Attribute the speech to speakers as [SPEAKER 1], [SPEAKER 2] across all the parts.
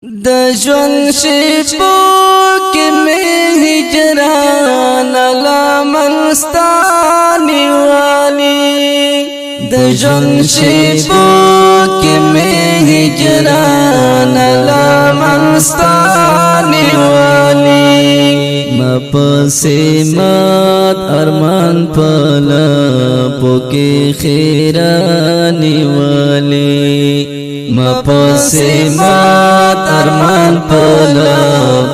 [SPEAKER 1] د ژوند شپو کې مې هجران لمنستاني والی د ژوند شپو کې مې هجران لمنستاني والی مپسې مات ارمان پلا پوکې خیرانی والی مپسې مات ارمان پلا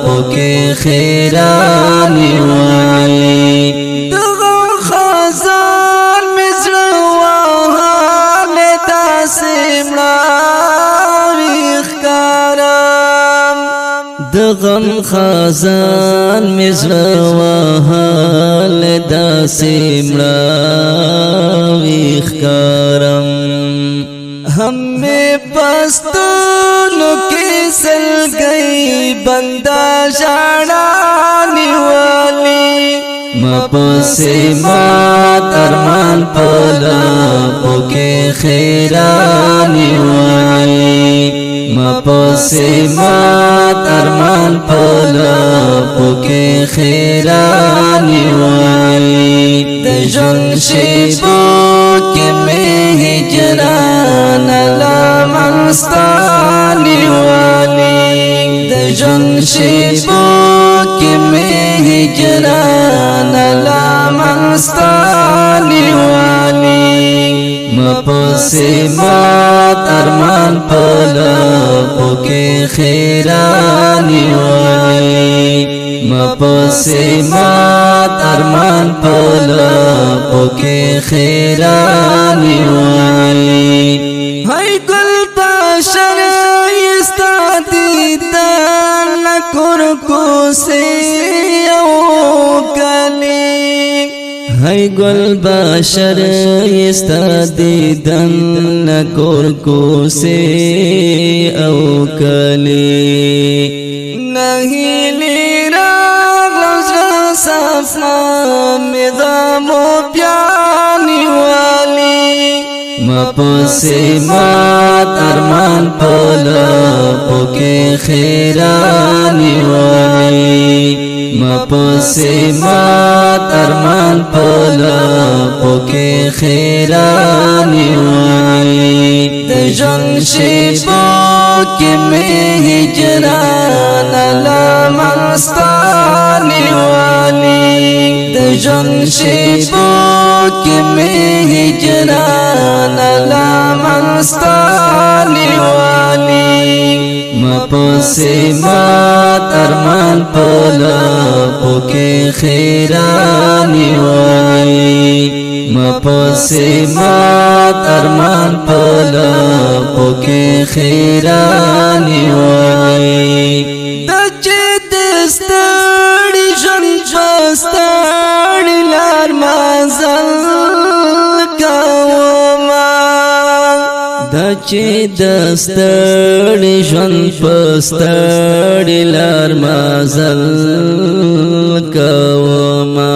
[SPEAKER 1] پوکې خیرانی والی دغه خزان مې زړه وهلې داسې مړاوي ښکارم د غم خزان مې زړه وهلې داسې مړاوي ښکارم هم میں پستونو کی سل گئی بندہ جاڑانی والی مپسے مات ارمان پلا پوکے خیرانی والی مپسے مات ارمان پلا پوکے خیرانی والی دجن شیبو کے میں ہجران لمنستانی والی دجن شیبو کے میں ہجران لمنستانی والی مپسے مات ارمان پلا پوکے خیرانی والی مپسے مات ارمان پلا پوکے خیرانی والی ہائی گل باشر استا دیدن لکر کو سے او کلی ہائی گل باشر استا دیدن لکر کو سے او کلی نہیں لیرا صفا مدام و پیانی والی مپسے مات ارمان پلا پوکے خیرانی والی مپسے مات ارمان پلا پوکے خیرانی والی دجن شیبو کے میں ہجران لمنستانی والی دجن شیبو کے میں ہجران لمنستانی والی مپسے مات ارمان پلا پوکے خیرانی والی مپسے مات ارمان پلا پوکے خیرانی والی دچے دستڑی جن جستڑی لار مازل کاوما دچے دستڑی جن پستڑی لار مازل کاوما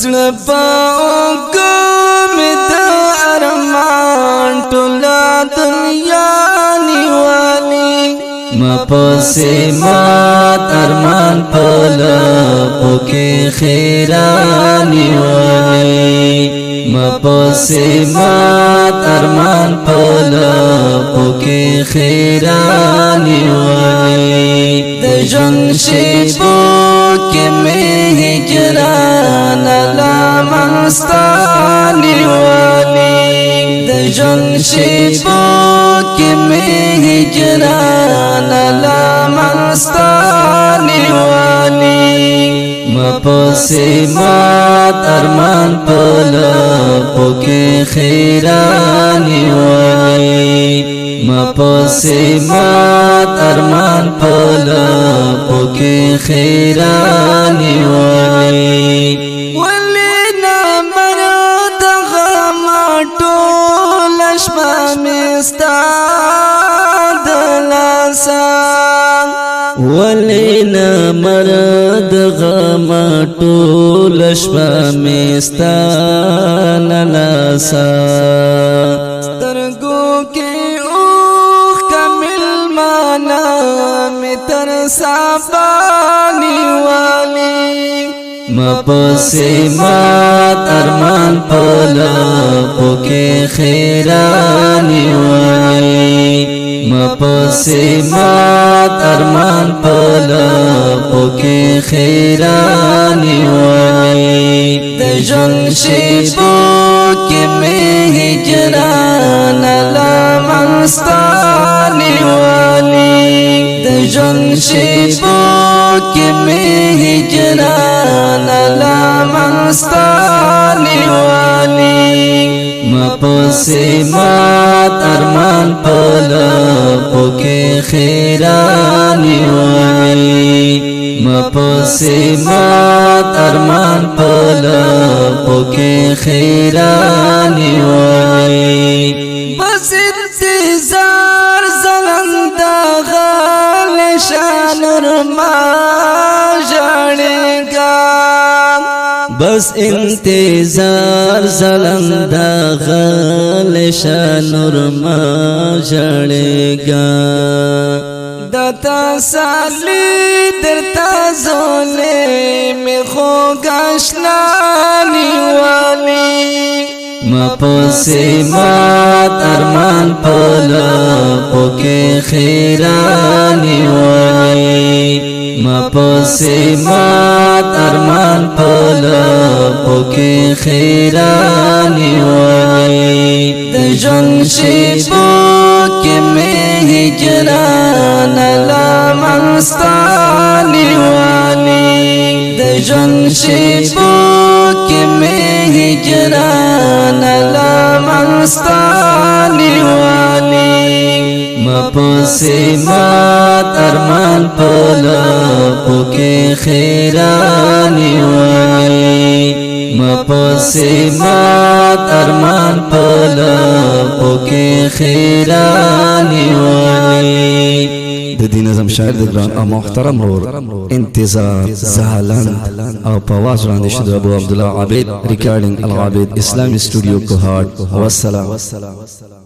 [SPEAKER 1] زړه پاکه مې د ارمان ټوله دنیا نیولې مپسې مات ارمان پلا پوکې خیرانی والی مپسې مات ارمان پلا پوکې خیرانی والی دجن شیبو کے میں ہجران لمنستانی والی دجن شیبو کے میں ہجران لمنستانی والی مپسے مات ارمان پلا پوکے خیرانی والی مپسے مات ارمان پلا پوکے خیرانی والی ولی نامرد غما ټول شپه مې ستا دلاسا ولی نامرد غما ټول شپه مې ستا دلاسا سترګو کې اوښ کمل مان
[SPEAKER 2] سابانی والی
[SPEAKER 1] مپسی مات ارمان پلا پوکے خیرانی والی مپسی مات ارمان پلا پوکے خیرانی والی
[SPEAKER 2] دجن شیبو کی میں ہجران لامنستانی والی دجن شیبو کی میں ہجران لامنستانی والی
[SPEAKER 1] مپسی مات ارمان پلا پوکے خیرانی والی مپسی مات ارمان پلا پوکے خیرانی والی
[SPEAKER 2] بس انتظار زلندہ غال شان رما جانے گا
[SPEAKER 1] بس انتظار زلندہ غال شانور ما جڑے گا
[SPEAKER 2] دتا سالی درتا زولے میں خو گاشنانی والی
[SPEAKER 1] مپسی مات ارمان پلا پوکے خیرانی والی مپسی مات ارمان پلا پوکے خیرانی والی
[SPEAKER 2] دجن شیبو کی میں ہجران لامنستانی والی دجن شیبو کی میں ہجران لامنستانی والی
[SPEAKER 1] مپسی مات ارمان پلا پوکے خیرانی والی مپسی مات ارمان پلا پوکے خیرانی والی
[SPEAKER 3] د دین اعظم شاعر د ګران او محترم رور انتظار زهلند او په واز وړاندې شو د ابو عبدالله عابد ریکارډینګ العابد اسلامي سټوډیو کوهاټ والسلام